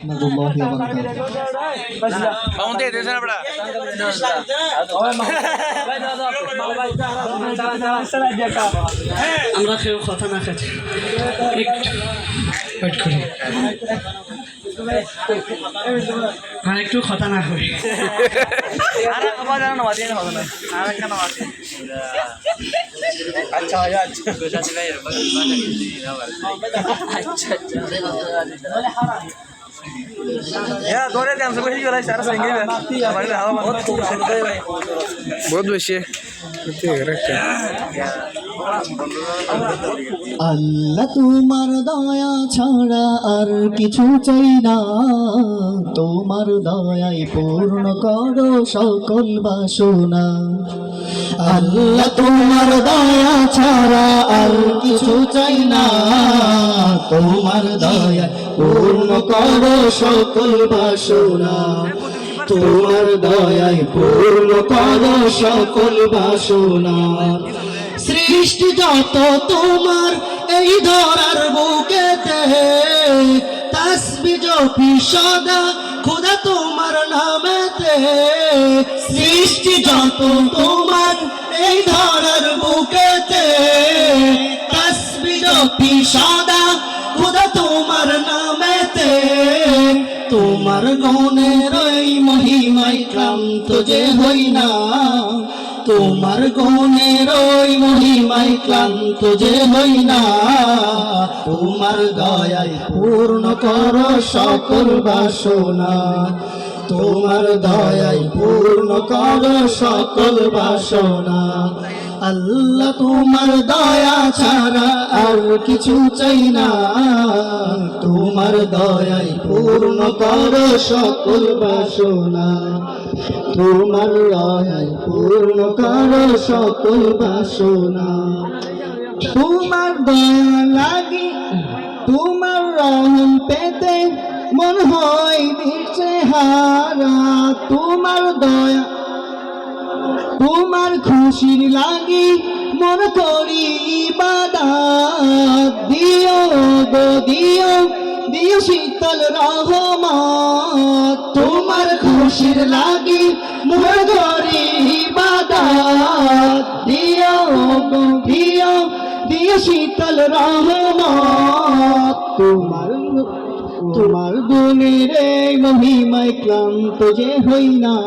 warahmatullahi wabarakatuh. Paunte desa na bada. আমরা কেউ কথা না খাচ্ছি একটু ওয়েট করি আর একটু কথা না করি Ara apa jangan nawati na hoda na. Ara ka nawati. Acha hoya acha. Dosa sila ya baga acha acha. Ya dore de हमसे वही वाला सारा संगे में हमारे में हवा बहुत खूब सुनते हैं भाई बहुत बेशी আল্লাহ তোমার দয়া ছাড়া আর কিছু চাই না, তোমার দয়ায় পূর্ণ করো সকল বাসনা। আল্লাহ তোমার দয়া ছাড়া আর কিছু চাই না, তোমার দয়ায় পূর্ণ করো সকল বাসনা। তোমার দয়ায় পূর্ণ করো সকল বাসনা। সৃষ্টি যত তোমার এই ধরার বুকেতে, তাসবিহ জপি সদা খোদা তোমার নামেতে। সৃষ্টি যত তোমার এই ধরার বুকেতে, তাসবিহ জপি সদা খোদা তোমার নামেতে। তোমার গুণের ওই মহিমায় ক্লান্ত যে হই না, তোমার গুণের ওই মহিমায় ক্লান্ত যে হই না। তোমার দয়ায় পূর্ণ করো সকল বাসনা, তোমার দয়ায় পূর্ণ করো সকল বাসনা। আল্লাহ তোমার দয়া ছাড়া আর কিছু চাই না, তোমার দয়ায় পূর্ণ করো সকল বাসনা। তোমার দয়ায় পূর্ণ করো সকল বাসনা। তোমার দয়া লাগি তোমার রহম পেতে মন হয় দিশেহারা। তোমার দয়া তোমার খুশির লাগি মন করি ইবাদত। দিও গো দিও দিও শীতল রহমত। তোমার খুশির লাগি মন করি ইবাদত। দিও গো দিও দিও শীতল রহমত। তোমার গুণের এই মহিমায় ক্লান্ত যে হই না,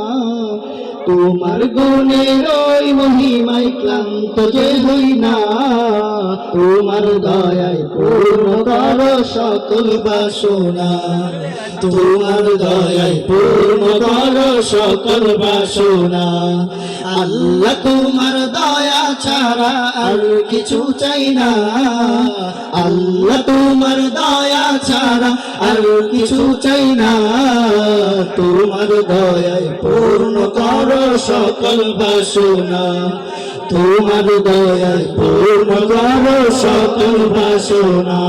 তোমার গুণের ওই মহিমায় ক্লান্ত যে হই না। তোমার দয়ায় পূর্ণ করো সকল বাসনা, তোমার দয়ায় পূর্ণ করো সকল বাসনা। আল্লাহ তোমার দয়া ছাড়া আর কিছু চাই না, আল্লাহ তোমার দয়া ছাড়া আর কিছু চাই না। তোমার দয়ায় পূর্ণ করো সকল বাসনা, তোমার দয়ায় পূর্ণ করো সকল বাসনা।